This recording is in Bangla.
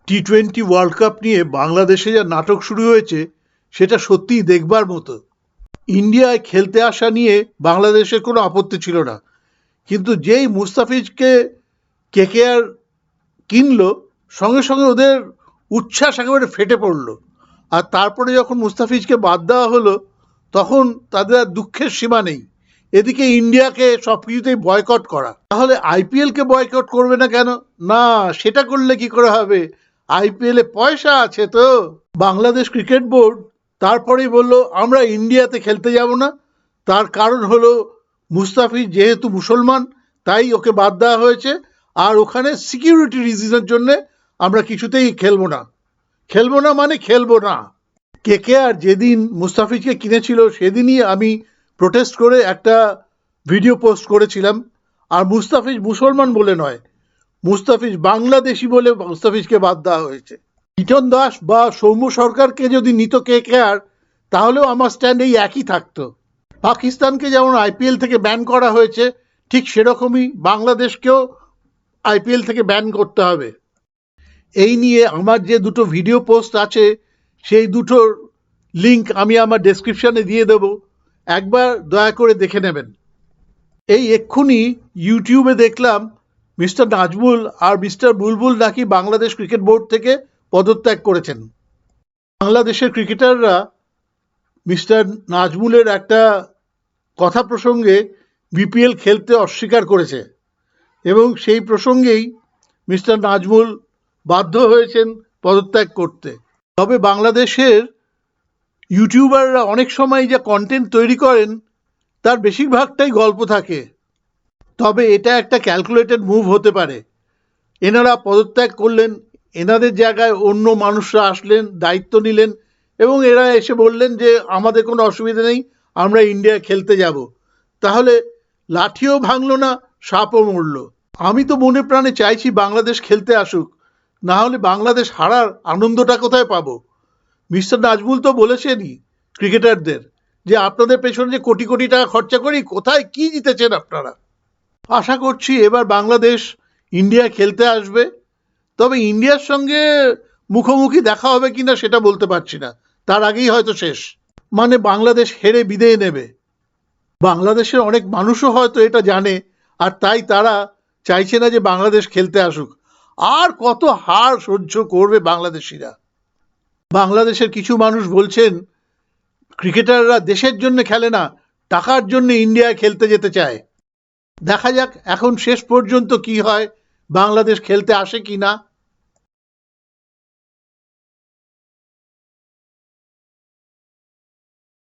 টি-20 ওয়ার্ল্ড কাপ নিয়ে বাংলাদেশে যা নাটক শুরু হয়েছে সেটা সত্যিই দেখবার মতো। ইন্ডিয়ায় খেলতে আসা নিয়ে বাংলাদেশের কোনো আপত্তি ছিল না, কিন্তু যেই মুস্তাফিজকে কেকেআর কিনলো, সঙ্গে সঙ্গে ওদের উচ্ছ্বাস একেবারে ফেটে পড়লো। আর তারপরে যখন মুস্তাফিজকে বাদ দেওয়া হলো, তখন তাদের আর দুঃখের সীমা নেই। এদিকে ইন্ডিয়াকে সব কিছুতেই বয়কট করা, তাহলে আইপিএলকে বয়কট করবে না কেন? না, সেটা করলে কি করে হবে? আইপিএলে পয়সা আছে তো। বাংলাদেশ ক্রিকেট বোর্ড তারপরেই বলল আমরা ইন্ডিয়াতে খেলতে যাব না। তার কারণ হলো মুস্তাফিজ যেহেতু মুসলমান, তাই ওকে বাদ দেওয়া হয়েছে, আর ওখানে সিকিউরিটি রিজনের জন্য আমরা কিছুতেই খেলবো না। খেলবো না মানে খেলবো না। কেকেআর যেদিন মুস্তাফিজকে কিনেছিল সেদিনই আমি প্রোটেস্ট করে একটা ভিডিও পোস্ট করেছিলাম। আর মুস্তাফিজ মুসলমান বলে নয়, মুস্তাফিজ বাংলাদেশি বলে মুস্তাফিজকে বাদ দেওয়া হয়েছে। লিটন দাস বা সৌম্য সরকারকে যদি নিত কেকেআর, তাহলেও আমার স্ট্যান্ড এই একই থাকতো। পাকিস্তানকে যেমন আইপিএল থেকে ব্যান করা হয়েছে, ঠিক সেরকমই বাংলাদেশকেও আইপিএল থেকে ব্যান করতে হবে। এই নিয়ে আমার যে দুটো ভিডিও পোস্ট আছে, সেই দুটোর লিংক আমি আমার ডেসক্রিপশনে দিয়ে দেব, একবার দয়া করে দেখে নেবেন। এই এক্ষুনি ইউটিউবে দেখলাম মিস্টার নাজমুল আর মিস্টার বুলবুল নাকি বাংলাদেশ ক্রিকেট বোর্ড থেকে পদত্যাগ করেছেন। বাংলাদেশের ক্রিকেটাররা মিস্টার নাজমুলের একটা কথা প্রসঙ্গে বিপিএল খেলতে অস্বীকার করেছে, এবং সেই প্রসঙ্গেই মিস্টার নাজমুল বাধ্য হয়েছেন পদত্যাগ করতে। তবে বাংলাদেশের ইউটিউবাররা অনেক সময় যা কন্টেন্ট তৈরি করেন, তার বেশিরভাগটাই গল্প থাকে। তবে এটা একটা ক্যালকুলেটেড মুভ হতে পারে। এনারা পদত্যাগ করলেন, এনাদের জায়গায় অন্য মানুষরা আসলেন, দায়িত্ব নিলেন, এবং এরা এসে বললেন যে আমাদের কোনো অসুবিধা নেই, আমরা ইন্ডিয়া খেলতে যাব। তাহলে লাঠিও ভাঙলো না, সাপও মরল। আমি তো মনে প্রাণে চাইছি বাংলাদেশ খেলতে আসুক, না হলে বাংলাদেশ হারার আনন্দটা কোথায় পাবো? মিস্টার নাজমুল তো বলেছেনই ক্রিকেটারদের যে আপনাদের পেছনে যে কোটি কোটি টাকা খরচা করি, কোথায় কি জিতেছেন আপনারা। আশা করছি এবার বাংলাদেশ ইন্ডিয়া খেলতে আসবে। তবে ইন্ডিয়ার সঙ্গে মুখোমুখি দেখা হবে কিনা সেটা বলতে পারছি না, তার আগেই হয়তো শেষ। মানে বাংলাদেশ হেরে বিদেয় নেবে। বাংলাদেশের অনেক মানুষও হয়তো এটা জানে, আর তাই তারা চাইছে না যে বাংলাদেশ খেলতে আসুক। আর কত হার সহ্য করবে বাংলাদেশিরা? বাংলাদেশের কিছু মানুষ বলছেন ক্রিকেটাররা দেশের জন্য খেলে না, টাকার জন্য ইন্ডিয়ায় খেলতে যেতে চায়। দেখা যাক এখন শেষ পর্যন্ত কি হয়, বাংলাদেশ খেলতে আসে কি না।